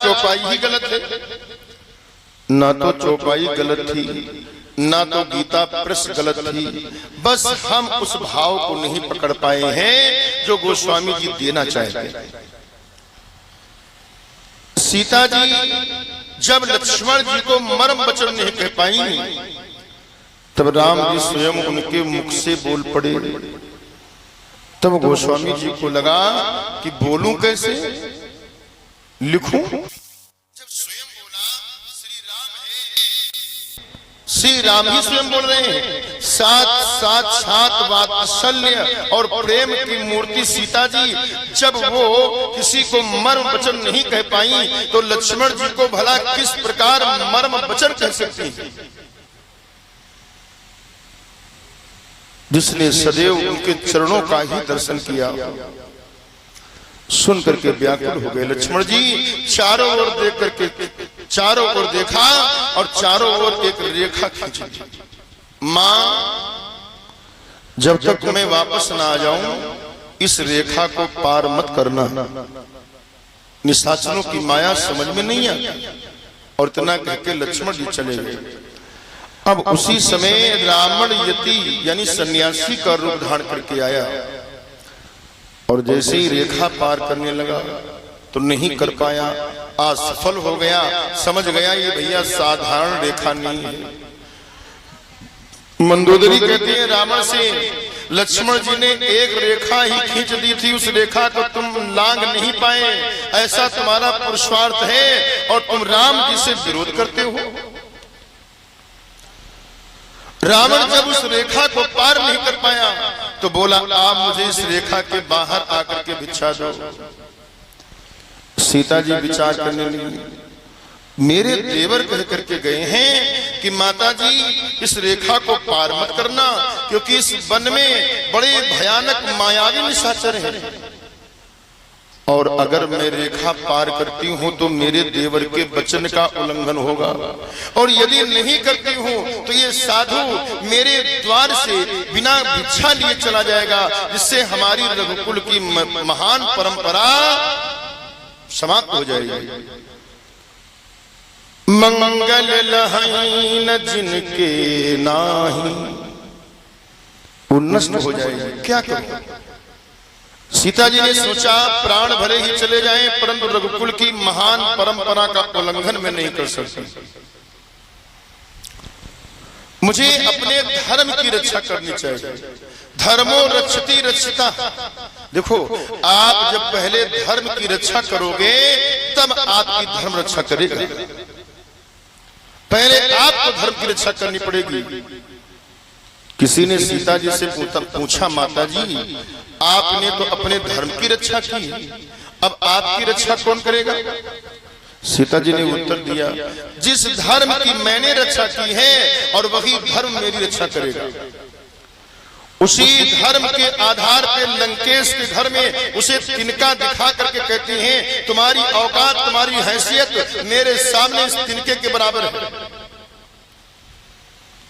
चौपाई ही गलत है, ना तो चौपाई गलत थी, ना तो गीता प्रेस गलत थी। बस हम उस भाव को नहीं पकड़ पाए हैं जो गोस्वामी जी देना चाहते। सीता जी जब लक्ष्मण जी को मर्म वचन नहीं कह पाई, तब राम जी स्वयं उनके मुख से बोल पड़े। तब गोस्वामी जी को लगा कि बोलूं कैसे, लिखूं। जब स्वयं बोला श्री राम है, श्री राम ही स्वयं बोल रहे हैं। साक्षात वात्सल्य और प्रेम की मूर्ति सीता जी जब वो किसी को मर्म वचन नहीं कह पाई, तो लक्ष्मण जी को भला किस प्रकार मर्म वचन कह सकती हैं, जिसने सदैव उनके चरणों का ही दर्शन किया। सुन करके व्याकुल हो गए लक्ष्मण जी। चारों ओर देख करके, चारों ओर देखा और चारों ओर एक रेखा खींची। मां, जब तक मैं वापस ना आ जाऊं इस रेखा को पार मत करना। निशाचरों की माया समझ में नहीं आती। और इतना कहकर लक्ष्मण जी चले गए। अब उसी समय रावण यति यानी सन्यासी का रूप धारण करके आया और जैसे ही रेखा पार करने लगा तो नहीं कर पाया, असफल हो गया। समझ गया ये भैया साधारण रेखा नहीं है। मंदोदरी कहते हैं रावण से, लक्ष्मण जी ने एक रेखा ही खींच दी थी, उस रेखा को तुम लांघ नहीं पाए। ऐसा तुम्हारा पुरुषार्थ है और तुम राम जी से विरोध करते हो। रावण जब उस रेखा को पार नहीं कर पाया तो बोला, आप मुझे इस रेखा के बाहर आकर के भिक्षा दो। सीता जी विचार करने लगी। मेरे देवर कह करके गए हैं कि माता जी इस रेखा को पार मत करना, क्योंकि इस वन में बड़े भयानक मायावी निशाचर हैं और अगर मैं रेखा पार करती हूं तो मेरे देवर के वचन का उल्लंघन होगा, और यदि नहीं करती हूं तो ये साधु मेरे द्वार से बिना भिक्षा लिए चला जाएगा, जिससे हमारी रघुकुल की महान परंपरा समाप्त हो जाएगी। मंगल लहैन जिनके नाही, वो नष्ट हो जाएगी। क्या करूं? सीता जी ने सोचा प्राण भले ही चले जाएं, परंतु रघुकुल की महान परंपरा का उल्लंघन मैं नहीं कर सकती। मुझे अपने धर्म की रक्षा करनी चाहिए। धर्मो रक्षति रक्षिता। देखो, आप जब पहले धर्म की रक्षा करोगे तब आपकी धर्म रक्षा करेगा। पहले आपको धर्म की रक्षा करनी पड़ेगी। किसी ने सीता जी से पूछा, माता जी आपने तो अपने धर्म की रक्षा की, अब आपकी रक्षा कौन करेगा? सीता जी ने उत्तर दिया, जिस धर्म की मैंने रक्षा की है और वही धर्म मेरी रक्षा करेगा। उसी धर्म के आधार पे लंकेश के घर में उसे तिनका दिखा करके कहती हैं, तुम्हारी औकात, तुम्हारी हैसियत मेरे सामने इस तिनके के बराबर है,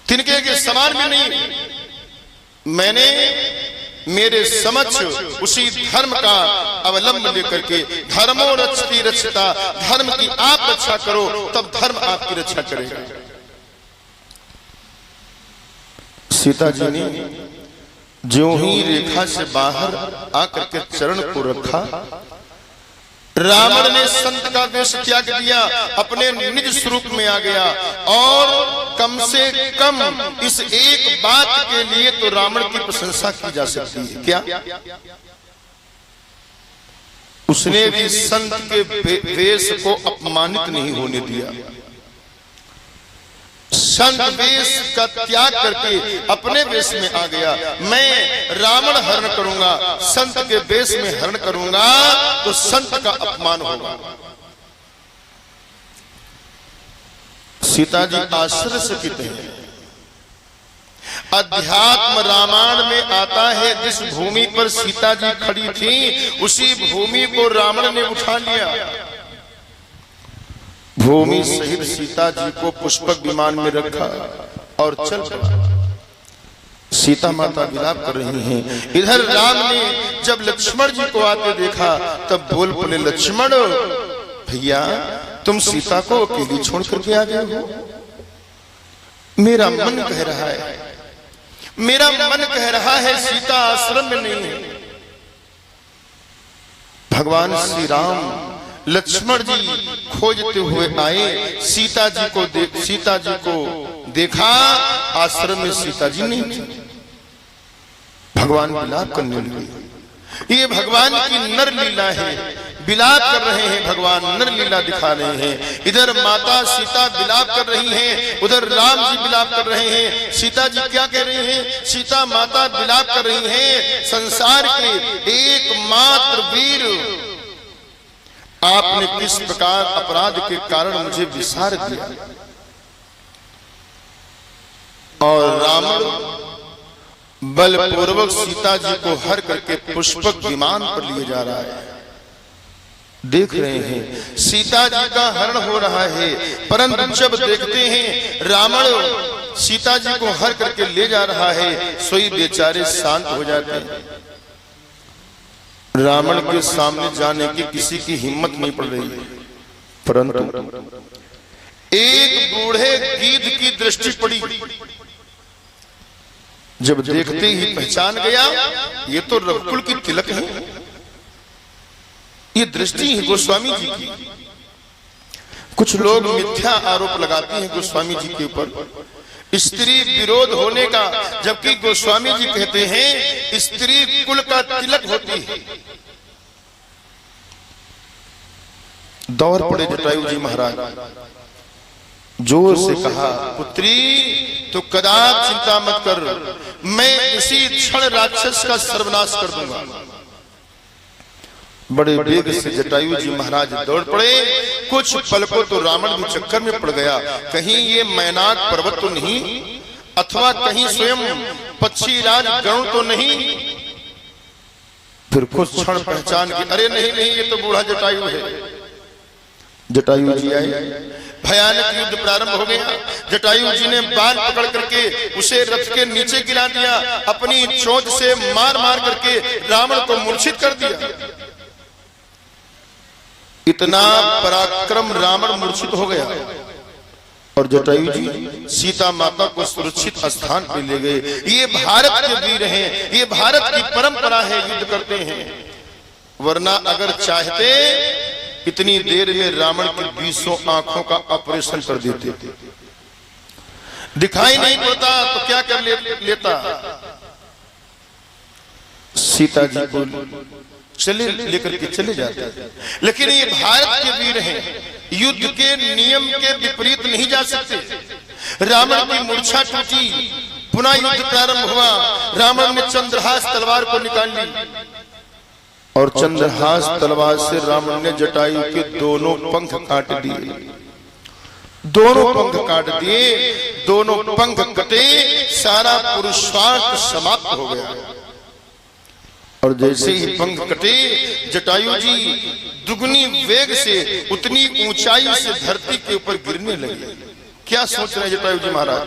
तिनके के समान भी नहीं। मैंने मेरे समक्ष उसी धर्म का अवलंबन लेकर के, धर्मो रक्षति रक्षिता, धर्म की आप रक्षा करो तब धर्म आपकी रक्षा करेगा। सीता जी ने ज्यों ही रेखा से बाहर आकर के चरण को रखा, रावण ने संत का वेश त्याग दिया, अपने निज स्वरूप में आ गया। और कम से कम इस एक बात के लिए तो रावण की प्रशंसा की जा सकती है। क्या? उसने भी संत के वेश को अपमानित नहीं होने दिया। संत वेश का त्याग करके अपने वेश में आ गया। मैं रावण हरण करूंगा, संत के वेश में हरण करूंगा तो संत का अपमान होगा। सीता जी आश्चर्य से कहते हैं, अध्यात्म रामायण में आता है, जिस भूमि पर सीता जी खड़ी थी उसी भूमि को रावण ने उठा लिया। भूमि सहित सीता जी को पुष्पक विमान में रखा और चल पड़ा। सीता माता विलाप कर रही हैं। इधर राम ने जब लक्ष्मण जी को आते देखा तब बोल पड़े, लक्ष्मण भैया तुम सीता को अकेली छोड़ करके आ गए हो। मेरा मन कह रहा है, मेरा मन कह रहा है सीता आश्रम में नहीं है। भगवान श्री राम लक्ष्मण जी खोजते हुए आए, सीता जी को देखा, आश्रम में सीता जी नहीं थी। भगवान विलाप करने लगे। ये भगवान की नर लीला है, विलाप कर रहे हैं भगवान, नर लीला दिखा रहे हैं। इधर माता सीता विलाप कर रही हैं, उधर राम जी विलाप कर रहे हैं। सीता जी क्या कह रही हैं? सीता माता विलाप कर रही हैं, संसार के एकमात्र वीर आपने किस प्रकार अपराध के कारण मुझे विसार दिया। और रावण बलपूर्वक सीता जी को हर करके पुष्पक विमान पर लिए जा रहा है। देख रहे हैं सीता जी का हरण हो रहा है, परंतु जब देखते हैं रावण सीता जी को हर करके ले जा रहा है, सोई बेचारे शांत हो जाते हैं। रावण के सामने जाने की किसी की हिम्मत नहीं पड़ रही है, परंतु एक बूढ़े गीध की दृष्टि पड़ी। जब देखते ही पहचान गया, ये तो रघुकुल की तिलक है। ये दृष्टि है गोस्वामी जी की। कुछ लोग मिथ्या आरोप लगाते हैं गोस्वामी जी के ऊपर, स्त्री विरोध होने का, जबकि गोस्वामी जी कहते हैं स्त्री कुल का तिलक होती है। दौड़ पड़े जटायु जी महाराज, जोर से कहा, पुत्री तो कदापि चिंता मत कर, मैं इसी क्षण राक्षस का सर्वनाश कर दूंगा। बड़े वेग से जटायु जी महाराज दौड़ पड़े। कुछ पल को तो रावण भी चक्कर में पड़ गया, कहीं ये मैनाक पर्वत तो नहीं, अथवा कहीं स्वयं पक्षीराज गरुड़ तो नहीं। फिर कुछ क्षण पहचान के, अरे नहीं नहीं, ये तो बूढ़ा जटायु है। जटायु जी आए, भयानक युद्ध प्रारंभ हो गया। जटायु जी ने बाल पकड़ करके उसे रथ के नीचे गिरा दिया, अपनी चोंच से मार मार करके रावण को मूर्छित कर दिया। इतना पराक्रम रावण मूर्छित हो गया और जटायु जी सीता माता को सुरक्षित स्थान पर ले गए। ये भारत के वीर हैं, ये भारत की परंपरा है, युद्ध करते हैं। वरना अगर चाहते इतनी देर में रावण की 20 आंखों का ऑपरेशन कर देते। दिखाई नहीं पड़ता तो क्या कर लेता। सीता जी को चले लेकर के चले जाते। लेकिन ये भारत के वीर हैं, युद्ध के नियम के विपरीत नहीं जा सकते। रावण की मूर्छा टूटी, पुनः युद्ध प्रारंभ हुआ। रावण ने चंद्रहास तलवार को निकाल ली और चंद्रहास तलवार से रावण ने जटायु के दोनों पंख काट दिए। दोनों पंख काट दिए, दोनों पंख कटे, सारा पुरुषार्थ समाप्त हो गया। और जैसे ही पंख कटे, जटायु जी दुगनी वेग से उतनी ऊंचाई से धरती के ऊपर गिरने लगे। क्या सोच रहे हैं जटायु जी महाराज?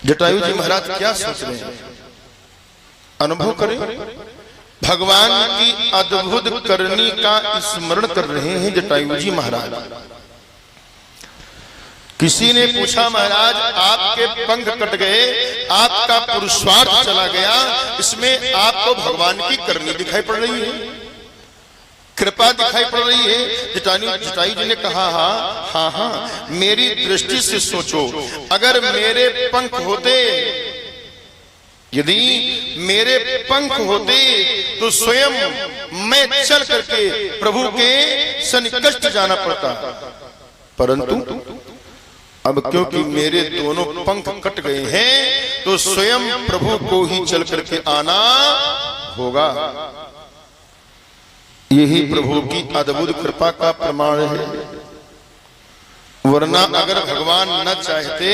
जटायु जी महाराज क्या सोच रहे हैं? अनुभव करें, भगवान की अद्भुत करनी का स्मरण कर रहे हैं जटायु जी महाराज। किसी ने पूछा, महाराज आपके पंख कट गए, आपका पुरुषार्थ चला गया, इसमें आपको भगवान की करनी दिखाई पड़ रही है, कृपा दिखाई पड़ रही है। जटायु जी ने कहा, हाँ हाँ, मेरी दृष्टि से सोचो, अगर मेरे पंख होते, यदि मेरे पंख होते तो स्वयं मैं चल करके प्रभु के सन्निकट जाना पड़ता। परंतु अब क्योंकि मेरे दोनों पंख कट गए हैं तो स्वयं प्रभु को ही चल करके आना होगा। यही प्रभु की अद्भुत कृपा का प्रमाण है। वरना अगर भगवान न चाहते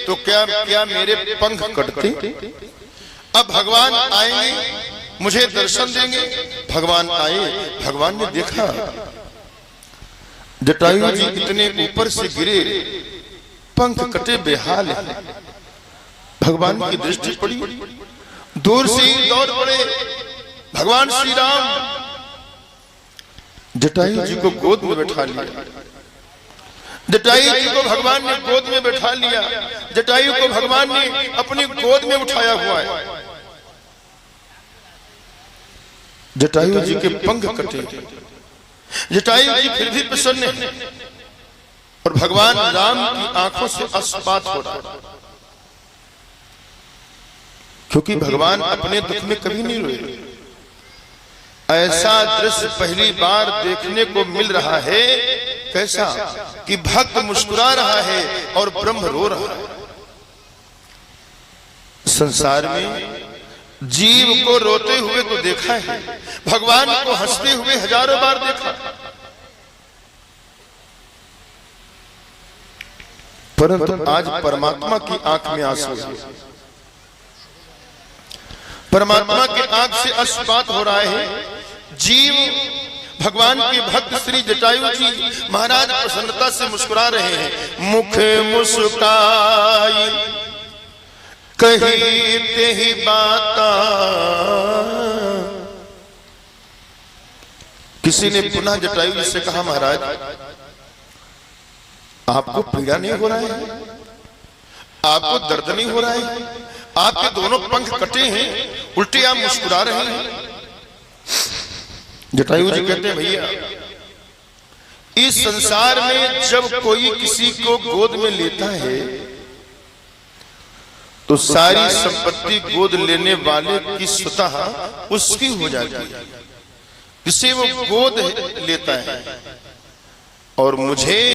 तो क्या मेरे पंख कटते? अब भगवान आएंगे, मुझे दर्शन देंगे। भगवान आए, भगवान ने देखा जटायु जी इतने ऊपर से गिरे, पंख कटे बेहाल है। भगवान की दृष्टि पड़ी, दूर से ही दौड़ पड़े भगवान श्री राम। जटायु जी को गोद में बैठा लिया। जटायु जी को भगवान ने गोद में बैठा लिया। जटायु को भगवान ने अपनी गोद में उठाया हुआ है। जटायु जी के पंख कटे, जटायु जी फिर भी प्रसन्न है और भगवान राम की आंखों से अस्पात हो रहा है, क्योंकि भगवान अपने दुख में कभी नहीं रोए। ऐसा दृश्य पहली बार देखने को मिल रहा है। कैसा कि भक्त मुस्कुरा रहा है और ब्रह्म रो रहा है। संसार में जीव को रोते हुए तो देखा है, भगवान को हंसते हुए हजारों बार देखा, परंतु आज परमात्मा की आंख में आंसू है। परमात्मा के आंख से अश्रुपात हो रहा है। जीव भगवान के भक्त श्री जटायु जी महाराज प्रसन्नता से मुस्कुरा रहे हैं। मुख मुस्काई कही ते ही बाता। किसी ने पुनः जटायु जी से कहा, महाराज आपको पीड़ा नहीं हो रहा है, आपको दर्द नहीं हो रहा है, आपके दोनों पंख कटे हैं, उल्टे आप मुस्कुरा रहे हैं। जटायु जी कहते हैं, भैया इस संसार में जब कोई किसी को गोद में लेता है तो सारी संपत्ति गोद लेने वाले की स्वतः उसकी हो जाती है, जिसे वो गोद लेता है। और मुझे